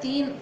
3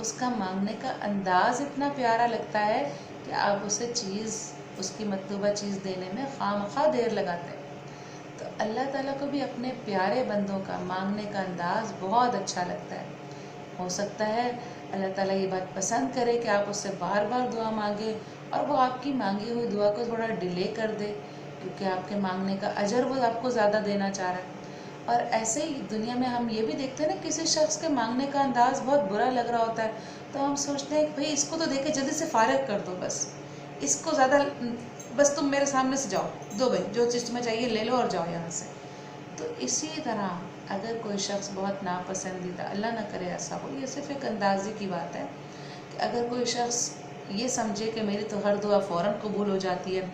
اس کا مانگنے کا انداز اتنا پیارا لگتا ہے کہ آپ اسے اس کی مطلوبہ چیز دینے میں خواہ دیر لگاتے ہیں۔ تو اللہ تعالیٰ کو بھی اپنے پیارے بندوں کا مانگنے کا انداز بہت اچھا لگتا ہے۔ ہو سکتا ہے اللہ تعالیٰ یہ بات پسند کرے کہ آپ اس سے بار بار دعا مانگیں اور وہ آپ کی مانگی ہوئی دعا کو تھوڑا ڈیلے کر دے، کیونکہ آپ کے مانگنے کا اجر وہ آپ کو زیادہ دینا چاہ رہا ہے۔ اور ایسے ہی دنیا میں ہم یہ بھی دیکھتے ہیں نا، کسی شخص کے مانگنے کا انداز بہت برا لگ رہا ہوتا ہے تو ہم سوچتے ہیں کہ بھئی اس کو تو دے کے جلدی سے فارغ کر دو، بس اس کو زیادہ، بس تم میرے سامنے سے جاؤ، دو بھائی جو چیز تمہیں چاہیے لے لو اور جاؤ یہاں سے۔ تو اسی طرح اگر کوئی شخص بہت ناپسندیدہ، اللہ نہ کرے ایسا ہو، یہ صرف ایک اندازے کی بات ہے کہ اگر کوئی شخص یہ سمجھے کہ میری تو ہر دعا فوراً قبول ہو جاتی ہے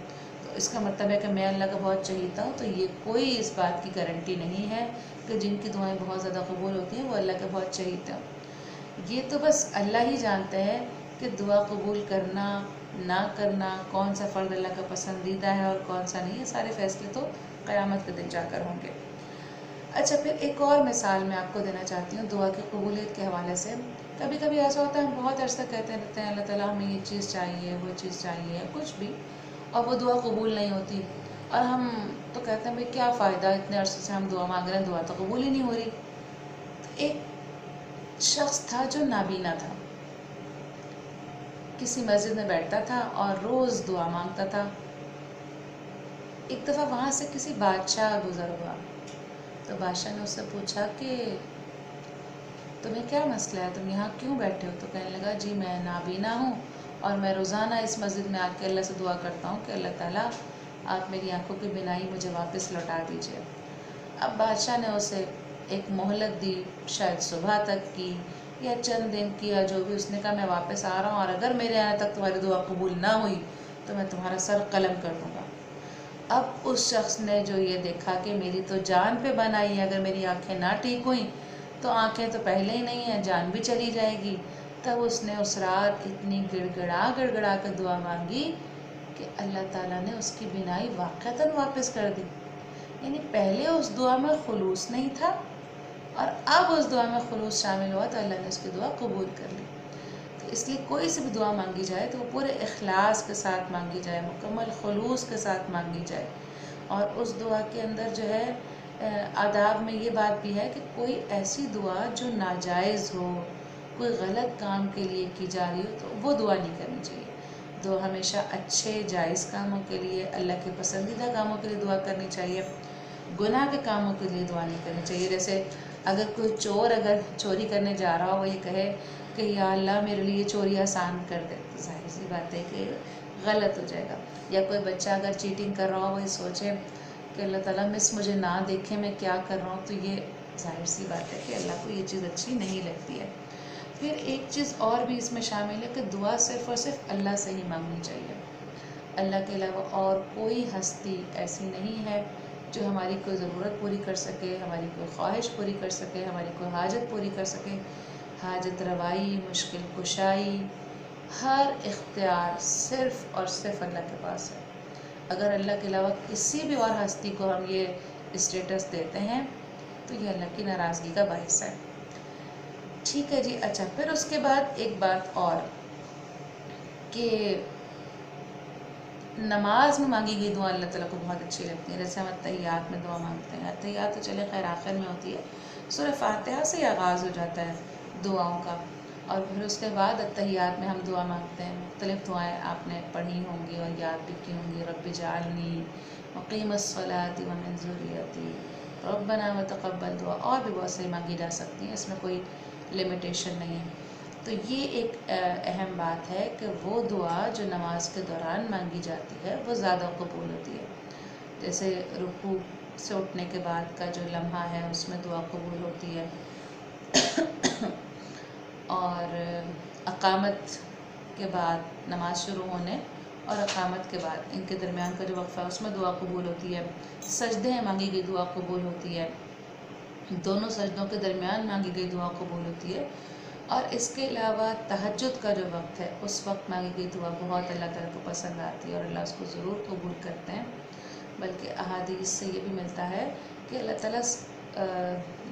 تو اس کا مطلب ہے کہ میں اللہ کا بہت چہیتا ہوں، تو یہ کوئی اس بات کی گارنٹی نہیں ہے کہ جن کی دعائیں بہت زیادہ قبول ہوتی ہیں وہ اللہ کے بہت چہیتے ہوں۔ یہ تو بس اللہ ہی جانتے ہیں کہ دعا قبول کرنا نہ کرنا، کون سا فرد اللہ کا پسندیدہ ہے اور کون سا نہیں، یہ سارے فیصلے تو قیامت کے دن جا کر ہوں گے۔ اچھا، پھر ایک اور مثال میں آپ کو دینا چاہتی ہوں دعا کی قبولیت کے حوالے سے۔ کبھی کبھی ایسا ہوتا ہے ہم بہت عرصہ کہتے رہتے ہیں اللہ تعالیٰ ہمیں یہ چیز چاہیے، وہ چیز چاہیے، کچھ بھی، اور وہ دعا قبول نہیں ہوتی، اور ہم تو کہتے ہیں بھئی کیا فائدہ، اتنے عرصے سے ہم دعا مانگ رہے ہیں، دعا تو قبول ہی نہیں ہو رہی۔ تو ایک شخص تھا جو نابینا تھا، کسی مسجد میں بیٹھتا تھا اور روز دعا مانگتا تھا۔ ایک دفعہ وہاں سے کسی بادشاہ گزر ہوا تو بادشاہ نے اس سے پوچھا کہ تمہیں کیا مسئلہ ہے، تم یہاں کیوں بیٹھے ہو؟ تو کہنے لگا جی میں نابینا ہوں اور میں روزانہ اس مسجد میں آ کے اللہ سے دعا کرتا ہوں کہ اللہ تعالیٰ آپ میری آنکھوں کی بینائی مجھے واپس لوٹا دیجیے۔ اب بادشاہ نے اسے ایک مہلت دی، شاید صبح تک کی یا چند دن کی، یا جو بھی، اس نے کہا میں واپس آ رہا ہوں اور اگر میرے آنے تک تمہاری دعا قبول نہ ہوئی تو میں تمہارا سر قلم کر دوں گا۔ اب اس شخص نے جو یہ دیکھا کہ میری تو جان پہ بن آئی ہے، اگر میری آنکھیں نہ ٹھیک ہوئیں تو آنکھیں تو پہلے ہی نہیں ہیں، جان بھی چلی جائے گی، تب اس نے اس رات اتنی گڑ گڑا کے دعا مانگی کہ اللہ تعالیٰ نے اس کی بینائی واقعتاً واپس کر دی۔ یعنی پہلے اس دعا میں خلوص نہیں تھا اور اب اس دعا میں خلوص شامل ہوا تو اللہ نے اس کی دعا قبول کر لی۔ تو اس لیے کوئی سی بھی دعا مانگی جائے تو وہ پورے اخلاص کے ساتھ مانگی جائے، مکمل خلوص کے ساتھ مانگی جائے، اور اس دعا کے اندر جو ہے آداب میں یہ بات بھی ہے کہ کوئی ایسی دعا جو ناجائز ہو، کوئی غلط کام کے لیے کی جا رہی ہو تو وہ دعا نہیں کرنی چاہیے۔ دعا ہمیشہ اچھے جائز کاموں کے لیے، اللہ کے پسندیدہ کاموں کے لیے دعا کرنی چاہیے، گناہ کے کاموں کے لیے دعا نہیں کرنی چاہیے۔ جیسے اگر کوئی چور اگر چوری کرنے جا رہا ہو، وہ یہ کہے کہ یا اللہ میرے لیے چوری آسان کر دے، تو ظاہر سی بات ہے کہ غلط ہو جائے گا۔ یا کوئی بچہ اگر چیٹنگ کر رہا ہو، وہ یہ سوچے کہ اللہ تعالیٰ مس مجھے نہ دیکھے میں کیا کر رہا ہوں، تو یہ ظاہر سی بات ہے کہ اللہ کو یہ چیز اچھی نہیں لگتی ہے۔ پھر ایک چیز اور بھی اس میں شامل ہے کہ دعا صرف اور صرف اللہ سے ہی مانگنی چاہیے۔ اللہ کے علاوہ اور کوئی ہستی ایسی نہیں ہے جو ہماری کوئی ضرورت پوری کر سکے، ہماری کوئی خواہش پوری کر سکے، ہماری کوئی حاجت پوری کر سکے۔ حاجت روائی، مشکل کشائی، ہر اختیار صرف اور صرف اللہ کے پاس ہے۔ اگر اللہ کے علاوہ کسی بھی اور ہستی کو ہم یہ اسٹیٹس دیتے ہیں تو یہ اللہ کی ناراضگی کا باعث ہے۔ ٹھیک ہے جی۔ اچھا، پھر اس کے بعد ایک بات اور کہ نماز میں مانگی گئی دعا اللہ تعالیٰ کو بہت اچھی لگتی ہے۔ جیسے ہم اتحیات میں دعا مانگتے ہیں، اتحیات تو چلے خیر آخر میں ہوتی ہے، سورہ فاتحہ سے آغاز ہو جاتا ہے دعاؤں کا، اور پھر اس کے بعد اتحیات میں ہم دعا مانگتے ہیں۔ مختلف دعائیں آپ نے پڑھی ہوں گی اور یاد بھی کی ہوں گی، رب اجعلنی مقیم الصلاۃ ومن ذریتی، ربنا وتقبل دعا، اور بھی بہت ساری مانگی جا سکتی ہیں، اس میں کوئی لمیٹیشن نہیں ہے۔ تو یہ ایک اہم بات ہے کہ وہ دعا جو نماز کے دوران مانگی جاتی ہے وہ زیادہ قبول ہوتی ہے۔ جیسے رکوع سے اٹھنے کے بعد کا جو لمحہ ہے اس میں دعا قبول ہوتی ہے، اور اقامت کے بعد نماز شروع ہونے اور اقامت کے بعد ان کے درمیان کا جو وقفہ ہے اس میں دعا قبول ہوتی ہے۔ سجدے میں مانگی گئی دعا قبول ہوتی ہے، دونوں سجدوں کے درمیان مانگی گئی دعا قبول ہوتی ہے، اور اس کے علاوہ تہجد کا جو وقت ہے اس وقت مانگی گئی دعا بہت اللہ تعالیٰ کو پسند آتی ہے اور اللہ اس کو ضرور قبول کرتے ہیں۔ بلکہ احادیث سے یہ بھی ملتا ہے کہ اللہ تعالیٰ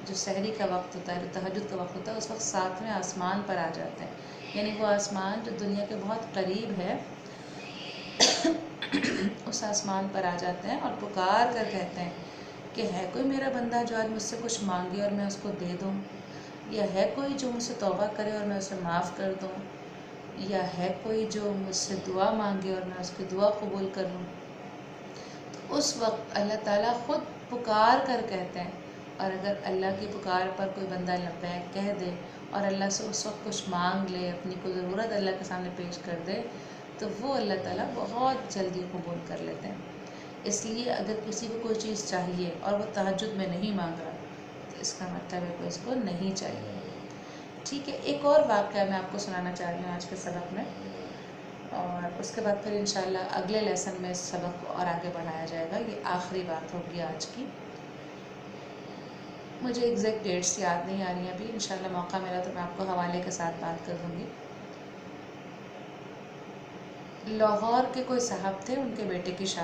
جو سحری کا وقت ہوتا ہے، جو تہجد کا وقت ہوتا ہے، اس وقت 7ویں آسمان پر آ جاتے ہیں، یعنی وہ آسمان جو دنیا کے بہت قریب ہے اس آسمان پر آ جاتے ہیں اور پکار کر کہتے ہیں کہ ہے کوئی میرا بندہ جو آج مجھ سے کچھ مانگے اور میں اس کو دے دوں، یا ہے کوئی جو مجھ سے توبہ کرے اور میں اسے معاف کر دوں، یا ہے کوئی جو مجھ سے دعا مانگے اور میں اس کی دعا قبول کر لوں۔ تو اس وقت اللہ تعالیٰ خود پکار کر کہتے ہیں، اور اگر اللہ کی پکار پر کوئی بندہ لبیک کہہ دے اور اللہ سے اس وقت کچھ مانگ لے، اپنی کوئی ضرورت اللہ کے سامنے پیش کر دے، تو وہ اللہ تعالیٰ بہت جلدی قبول کر لیتے ہیں۔ اس لیے اگر کسی کو کوئی چیز چاہیے اور وہ تہجد میں نہیں مانگ رہا، تو اس کا مطلب ہے کہ اس کو نہیں چاہیے۔ ٹھیک ہے، ایک اور واقعہ میں آپ کو سنانا چاہ رہی ہوں آج کے سبق میں، اور اس کے بعد پھر انشاءاللہ اگلے لیسن میں اس سبق کو اور آگے بڑھایا جائے گا۔ یہ آخری بات ہوگی آج کی۔ مجھے ایگزیکٹ ڈیٹس یاد نہیں آ رہی ہیں ابھی، انشاءاللہ موقع ملا تو میں آپ کو حوالے کے ساتھ بات کر دوں گی۔ لاہور کے کوئی صاحب تھے، ان کے بیٹے کی شادی